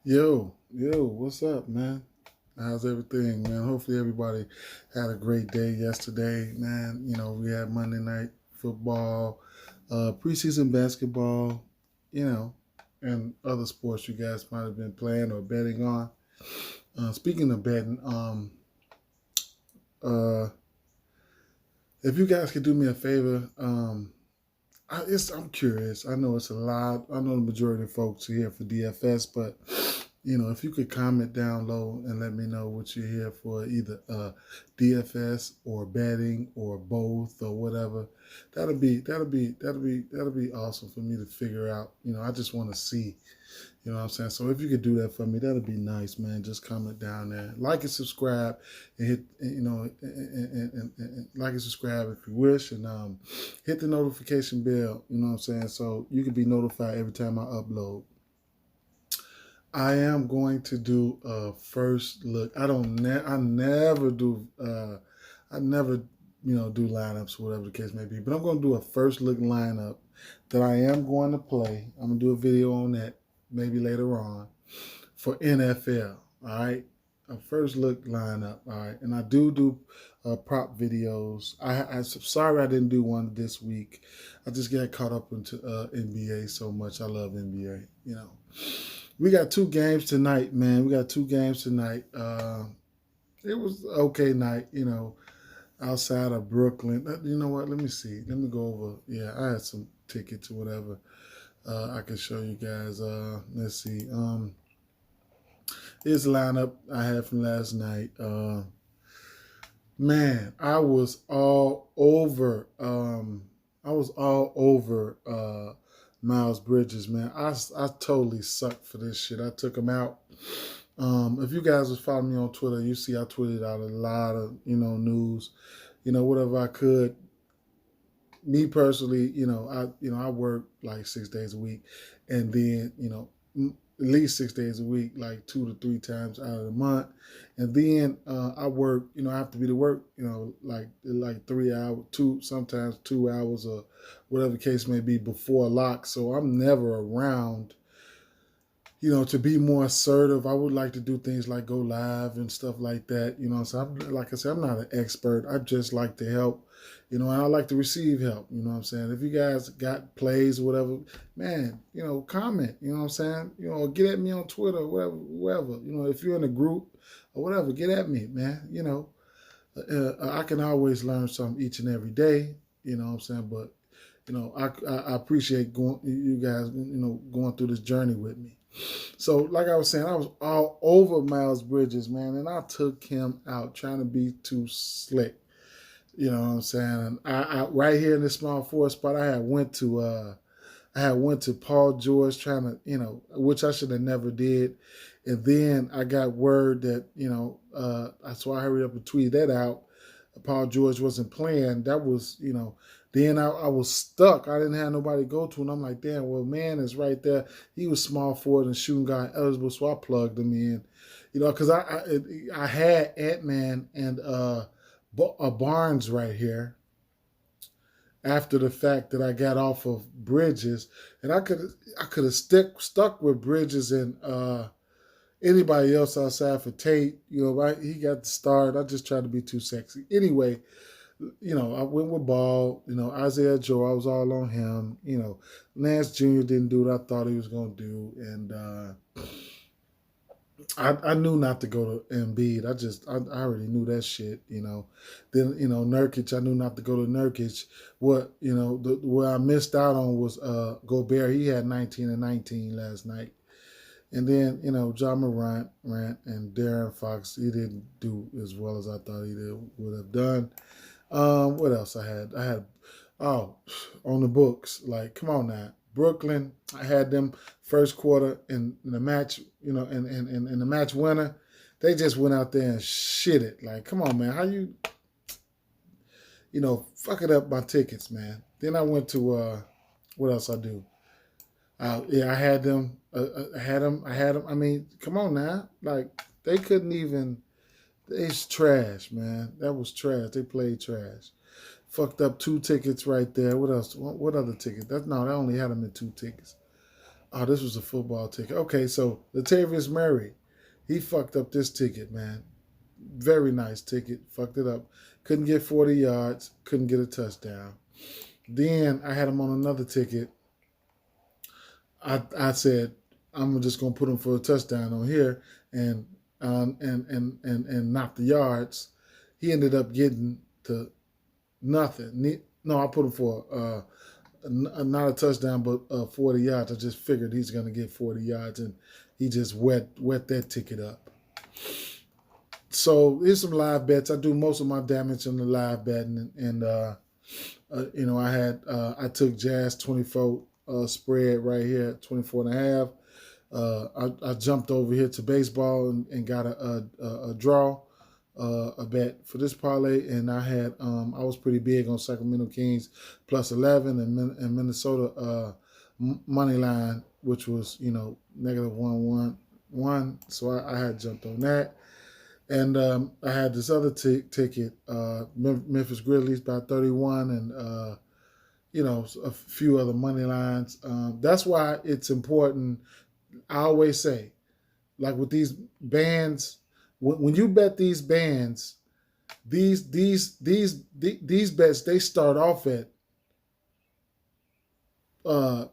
Yo, what's up, man? How's everything, man? Hopefully everybody had a great day yesterday, man. We had Monday night football, preseason basketball, you know, and other sports you guys might have been playing or betting on. Speaking of betting, uh, if you guys could do me a favor, I'm curious. I know it's a lot. I know the majority of folks are here for DFS, but if you could comment down low and let me know what you're here for, either DFS or betting or both or whatever, that'll be awesome for me to figure out. I just want to see. You know what I'm saying? So if you could do that for me, that'd be nice, man. Just comment down there, like and subscribe, and hit and like and subscribe if you wish, and hit the notification bell. You know what I'm saying? So you can be notified every time I upload. I am going to do a first look. I never do. I never do lineups or whatever the case may be. But I'm going to do a first look lineup that I am going to play. I'm going to do a video on that maybe later on for NFL. All right, a first look lineup. All right, and I do prop videos. I'm sorry I didn't do one this week. I just got caught up into NBA so much. I love NBA. We got two games tonight, man. We got two games tonight. It was an okay night, outside of Brooklyn. You know what? Let me see. Let me go over. Yeah, I had some tickets or whatever. I can show you guys. Let's see. Here's the lineup I had from last night. Man, I was all over. I was all over Miles Bridges, man. I totally sucked for this shit. I took him out. If you guys was following me on Twitter, you see I tweeted out a lot of news, whatever I could. Me personally, I work like 6 days a week, and then at least 6 days a week, like 2 to 3 times out of the month, and then I work. I have to be to work. Like 3 hours, sometimes 2 hours, or whatever the case may be before lock. So I'm never around. To be more assertive, I would like to do things like go live and stuff like that. So like I said, I'm not an expert. I just like to help. And I like to receive help. You know what I'm saying? If you guys got plays or whatever, man, comment. You know what I'm saying? Get at me on Twitter, whatever, wherever. If you're in a group or whatever, get at me, man. I can always learn something each and every day. You know what I'm saying? But I appreciate you guys, going through this journey with me. So, like I was saying, I was all over Miles Bridges, man, and I took him out trying to be too slick. You know what I'm saying? And I right here in this small forward spot, I went to Paul George trying to, which I should have never did. And then I got word that, so I hurried up and tweeted that out. Paul George wasn't playing. That was, then I was stuck. I didn't have nobody to go to. And I'm like, damn, well, man is right there. He was small forward and shooting guard eligible, so I plugged him in. Because I had Ant-Man and Barnes right here after the fact that I got off of Bridges. And I could have stuck with Bridges and anybody else outside for Tate. Right? He got the start. I just tried to be too sexy. Anyway, I went with Ball. Isaiah Joe, I was all on him. Lance Jr. didn't do what I thought he was going to do. And I knew not to go to Embiid. I already knew that shit. Then Nurkic, I knew not to go to Nurkic. What I missed out on was Gobert. He had 19 and 19 last night. And then John Morant and Darren Fox. He didn't do as well as I thought he would have done. What else I had? On the books. Like, come on now. Brooklyn, I had them first quarter in the match, in the match winner. They just went out there and shit it. Like, come on, man. How you, fuck it up my tickets, man. Then I went to, what else I do? I had them. I had them. I mean, come on now. Like, they couldn't even. It's trash, man. That was trash. They played trash. Fucked up 2 tickets right there. What else? What other ticket? They only had them in 2 tickets. Oh, this was a football ticket. Okay, so Latavius Murray, he fucked up this ticket, man. Very nice ticket. Fucked it up. Couldn't get 40 yards. Couldn't get a touchdown. Then I had him on another ticket. I said I'm just gonna put him for a touchdown on here and knock the yards. He ended up getting to nothing. No, I put him for not a touchdown, but 40 yards. I just figured he's gonna get 40 yards, and he just wet that ticket up. So here's some live bets. I do most of my damage on the live betting, and I took Jazz 24 spread right here, 24.5. I jumped over here to baseball and got a draw, a bet for this parlay, and I was pretty big on Sacramento Kings plus 11 and Minnesota money line, which was negative 111. So I had jumped on that. And I had this other ticket, Memphis Grizzlies by 31, and a few other money lines. That's why it's important. I always say, like with these bands, when you bet these bands, these bets, they start off at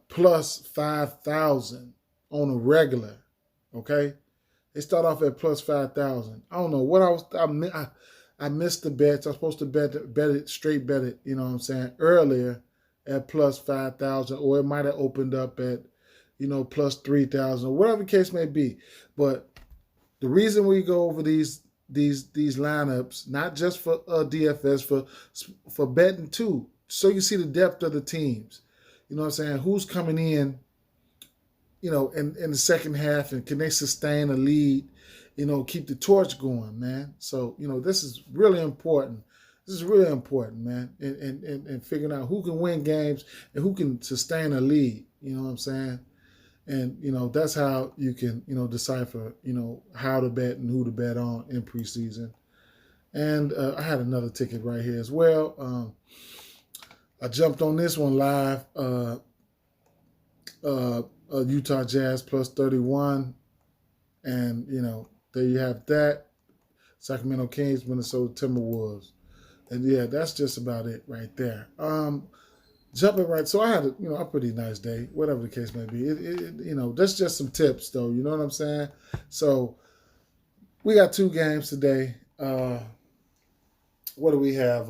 plus 5,000 on a regular. Okay. They start off at plus 5,000. I don't know what I missed the bets. I was supposed to bet it, straight bet it, you know what I'm saying, earlier at plus 5,000, or it might have opened up at, plus 3,000, or whatever the case may be. But the reason we go over these lineups, not just for DFS, for betting too, so you see the depth of the teams. You know what I'm saying? Who's coming in, in the second half, and can they sustain a lead, keep the torch going, man. So, this is really important. This is really important, man, and figuring out who can win games and who can sustain a lead, you know what I'm saying? And, that's how you can, decipher, how to bet and who to bet on in preseason. And I had another ticket right here as well. I jumped on this one live, Utah Jazz plus 31. And, there you have that. Sacramento Kings, Minnesota Timberwolves. And, yeah, that's just about it right there. Jumping right. So I had a pretty nice day, whatever the case may be. That's just some tips, though. You know what I'm saying? So we got 2 games today. What do we have?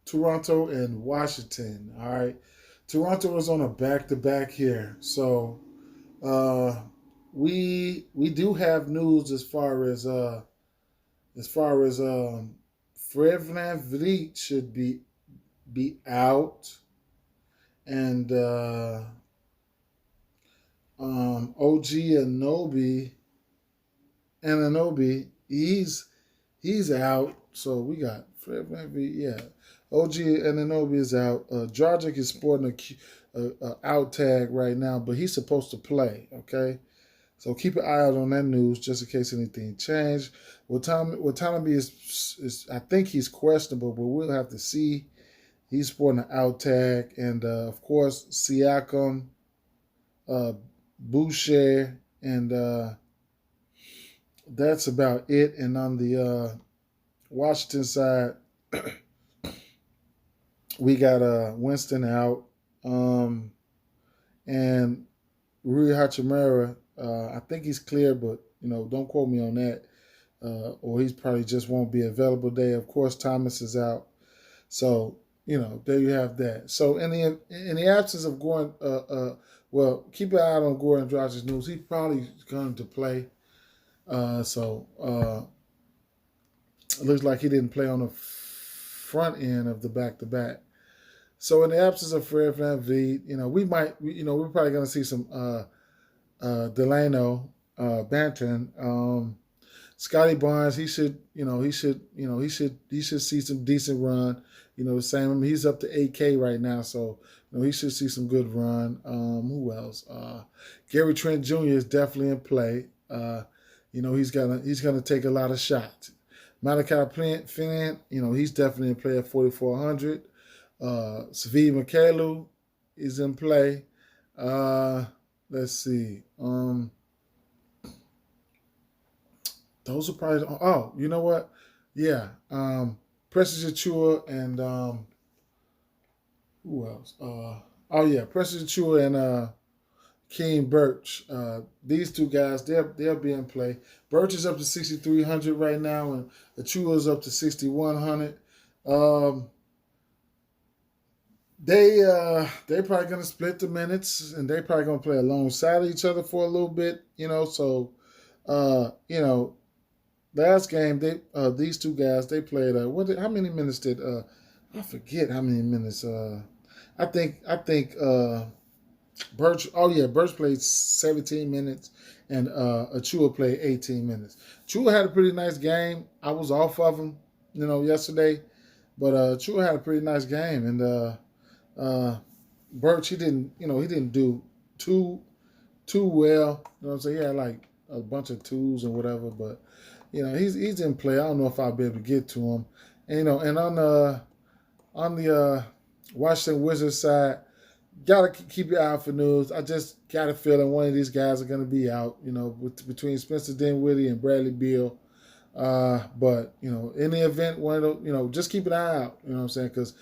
Toronto and Washington. All right. Toronto is on a back-to-back here. So we do have news as far as Fred VanVleet should be out, and OG Anunoby, he's out. So we got Fred VanVleet, yeah. OG Anunoby is out. Dragic is sporting a out tag right now, but he's supposed to play, okay? So keep an eye out on that news just in case anything changed. Watanabe is I think he's questionable, but we'll have to see. He's sporting an out tag. And, of course, Siakam, Boucher, and that's about it. And on the Washington side, we got Winston out, and Rui Hachimura. I think he's clear, but don't quote me on that. Or he's probably just won't be available today. Of course, Thomas is out. So there you have that. So in the absence of Goran, keep an eye out on Goran Dragic's news. He's probably going to play. So it looks like he didn't play on the front end of the back-to-back. So in the absence of Fred VanVleet, we're probably going to see some Delano, Banton, Scotty Barnes. He should see some decent run. Same. I mean, he's up to 8K right now, so he should see some good run. Who else? Gary Trent Jr. is definitely in play. He's gonna take a lot of shots. Malachi Flynn, he's definitely in play at 4,400. Svi Mikaelu is in play. let's see. Those are probably. Oh, you know what? Yeah. President Chua and who else? Oh yeah, President Chua and King Birch. These two guys, they'll be in play. Birch is up to 6,300 right now, and Achua is up to 6,100. Um, they probably gonna split the minutes, and they probably gonna play alongside of each other for a little bit. So you know, last game they these two guys they played. How many minutes did I forget how many minutes? I think Birch. Oh yeah, Birch played 17 minutes, and Achua played 18 minutes. Achua had a pretty nice game. I was off of him, yesterday, but Achua had a pretty nice game, and Birch he didn't do too well. You know what I'm saying? He had like a bunch of twos and whatever, but he's in play. I don't know if I'll be able to get to him. And on the Washington Wizards side, gotta keep your eye out for news. I just got a feeling one of these guys are gonna be out. Between Spencer Dinwiddie and Bradley Beal. But in the event, one of those, just keep an eye out. You know what I'm saying? Because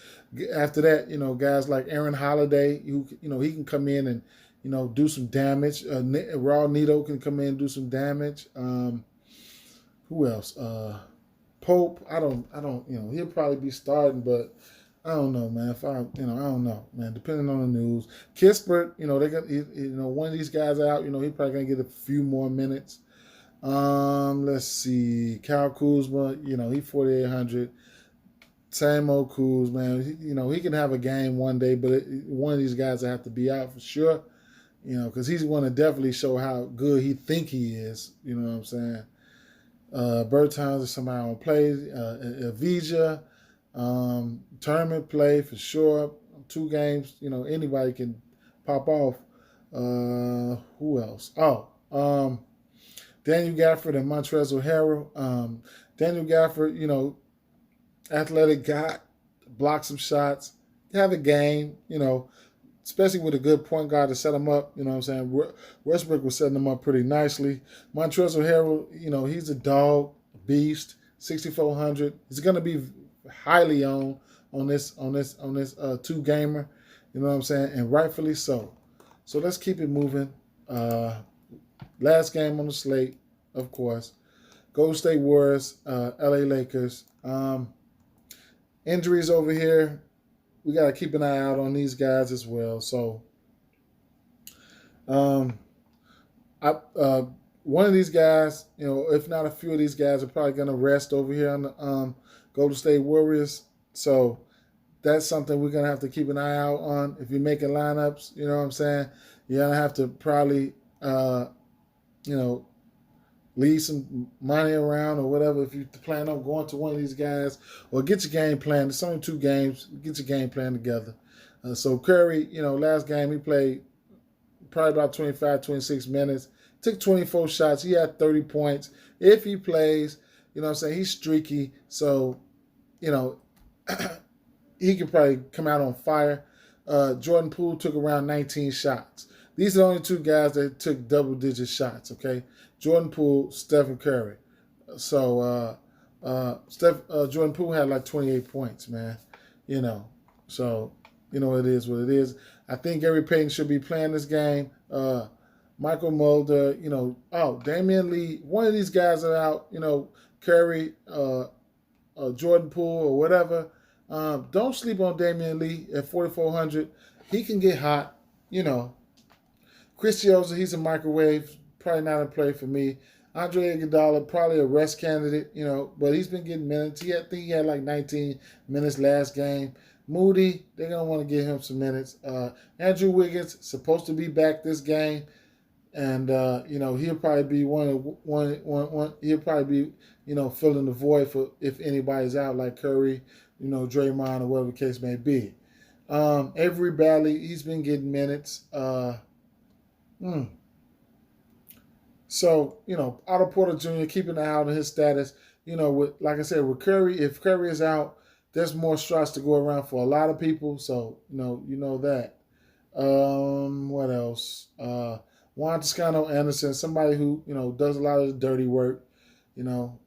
after that, guys like Aaron Holiday, he can come in and do some damage. Raw Nito can come in and do some damage. Who else? Pope. I don't. He'll probably be starting, but I don't know, man. I don't know, man. Depending on the news, Kispert, they got, one of these guys out. He's probably gonna get a few more minutes. Let's see. Kyle Kuzma, he's 4,800. Same old Kuz, man. He can have a game one day, but one of these guys will have to be out for sure. Because he's going to definitely show how good he think he is. You know what I'm saying? Bertans is somebody on play. Avija, tournament play for sure. 2 games. Anybody can pop off. Who else? Oh, Daniel Gafford and Montrezl Harrell. Daniel Gafford, athletic guy, block some shots, have a game, especially with a good point guard to set him up. You know what I'm saying? Westbrook was setting him up pretty nicely. Montrezl Harrell, he's a dog, a beast, 6,400. He's going to be highly on this 2-gamer. You know what I'm saying? And rightfully so. So let's keep it moving. Last game on the slate, of course. Golden State Warriors, LA Lakers. Injuries over here. We got to keep an eye out on these guys as well. So, one of these guys, if not a few of these guys, are probably going to rest over here on the Golden State Warriors. So, that's something we're going to have to keep an eye out on. If you're making lineups, you know what I'm saying? You're going to have to probably, leave some money around or whatever if you plan on going to one of these guys, or get your game plan. It's only 2 games. Get your game plan together. So Curry, last game he played probably about 25, 26 minutes. Took 24 shots. He had 30 points. If he plays, he's streaky. So, he could probably come out on fire. Jordan Poole took around 19 shots. These are the only 2 guys that took double-digit shots, okay? Jordan Poole, Stephen Curry. So, Jordan Poole had like 28 points, man. So, it is what it is. I think Gary Payton should be playing this game. Michael Mulder, Damian Lee. One of these guys are out, Curry, Jordan Poole or whatever. Don't sleep on Damian Lee at 4,400. He can get hot, Chris Chioza, he's a microwave, probably not in play for me. Andre Iguodala, probably a rest candidate, but he's been getting minutes. I think he had like 19 minutes last game. Moody, they're gonna want to give him some minutes. Andrew Wiggins supposed to be back this game, and he'll probably be one. He'll probably be filling the void for if anybody's out like Curry, Draymond or whatever the case may be. Avery Bradley, he's been getting minutes. So, Otto Porter Jr., keeping an eye out on his status. Like I said, with Curry, if Curry is out, there's more shots to go around for a lot of people. So, that. What else? Juan Toscano Anderson, somebody who, does a lot of the dirty work. You know,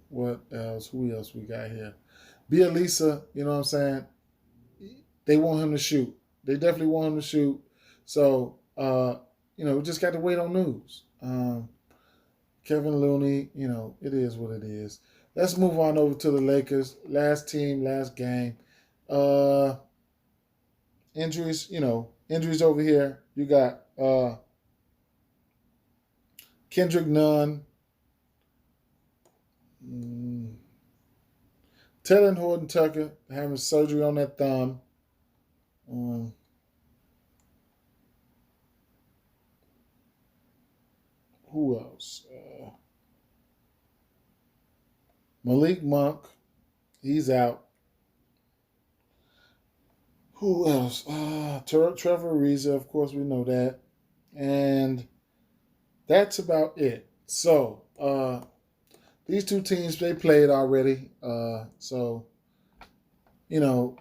what else? Who else we got here? Bielisa, you know what I'm saying? They want him to shoot. They definitely want him to shoot. So, we just got to wait on news. Kevin Looney, it is what it is. Let's move on over to the Lakers. Last team, last game. Injuries, injuries over here. You got Kendrick Nunn, Taylor Horton Tucker having surgery on that thumb. Who else? Malik Monk, he's out. Who else? Trevor Ariza, of course, we know that. And that's about it. So, these two teams, they played already. So, you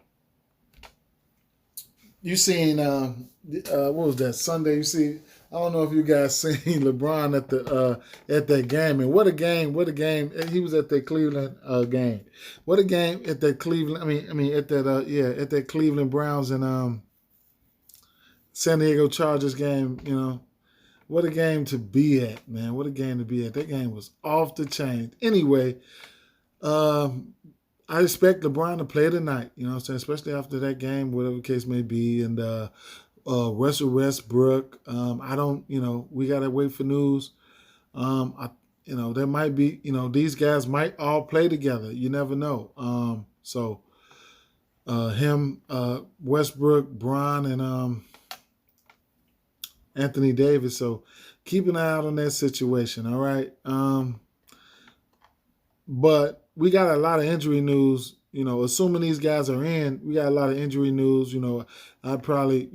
seen, what was that, Sunday? You see, I don't know if you guys seen LeBron at that game. And what a game. He was at that Cleveland game. What a game at that Cleveland, at that Cleveland Browns and San Diego Chargers game, What a game to be at, man. What a game to be at. That game was off the chain. Anyway, I expect LeBron to play tonight, especially after that game, whatever the case may be. And Russell Westbrook, I don't, we got to wait for news. There might be, these guys might all play together. You never know. Him, Westbrook, Bron, and Anthony Davis. So keep an eye out on that situation, all right? But we got a lot of injury news. Assuming these guys are in, we got a lot of injury news. I'd probably,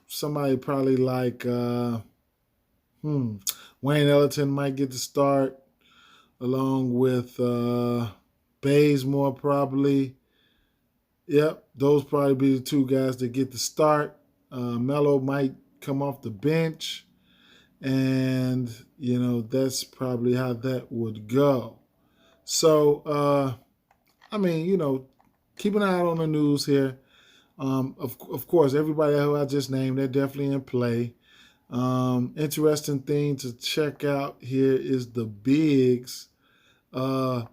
somebody probably like Wayne Ellington might get the start along with Bazemore probably. Yep, those probably be the two guys that get the start. Melo might come off the bench. And, that's probably how that would go. So, keep an eye out on the news here. Of course, everybody who I just named, they're definitely in play. Interesting thing to check out here is the bigs. Who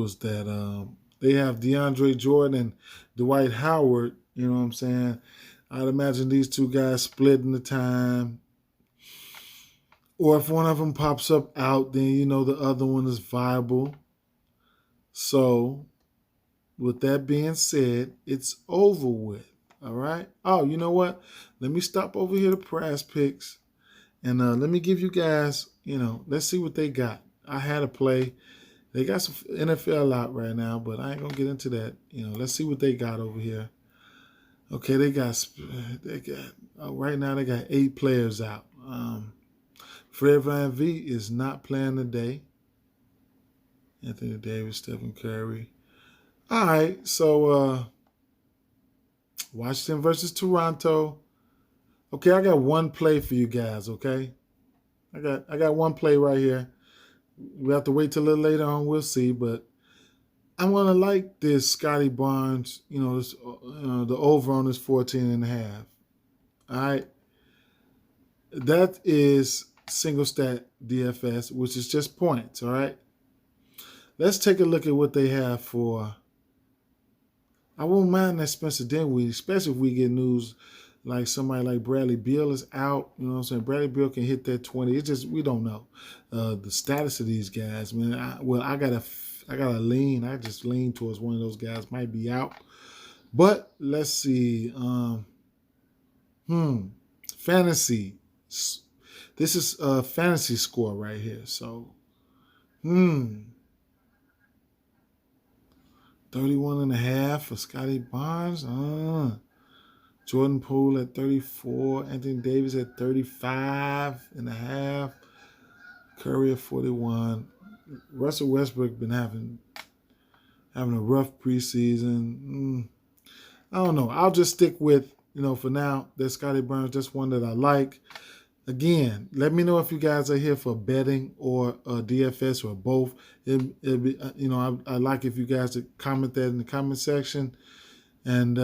is that? They have DeAndre Jordan and Dwight Howard. You know what I'm saying? I'd imagine these two guys splitting the time. Or if one of them pops up out, then the other one is viable. So, with that being said, it's over with. All right? Oh, you know what? Let me stop over here to Prize Picks. And let me give you guys, let's see what they got. I had a play. They got some NFL out right now, but I ain't going to get into that. Let's see what they got over here. Okay, right now they got 8 players out. Fred VanVleet is not playing today. Anthony Davis, Stephen Curry. All right, so Washington versus Toronto. Okay, I got one play for you guys, okay? I got one play right here. We have to wait till a little later on, we'll see, but I'm going to like this Scotty Barnes, the over on this 14.5. All right? That is single stat DFS, which is just points, all right? Let's take a look at what they have for. I won't mind that Spencer Dinwiddie, especially if we get news like somebody like Bradley Beal is out. You know what I'm saying? Bradley Beal can hit that 20. It's just we don't know the status of these guys, man. I gotta lean. I just lean towards one of those guys might be out. But let's see. Fantasy. This is a fantasy score right here. So, 31.5 for Scotty Barnes. Jordan Poole at 34. Anthony Davis at 35.5. Curry at 41. Russell Westbrook been having a rough preseason. I don't know. I'll just stick with, for now, that Scotty Burns. That's one that I like. Again, let me know if you guys are here for betting or DFS or both. It'd be, I like if you guys would comment that in the comment section. And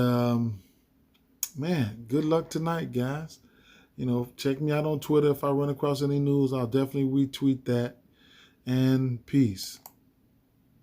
man, good luck tonight, guys. Check me out on Twitter. If I run across any news, I'll definitely retweet that. And peace.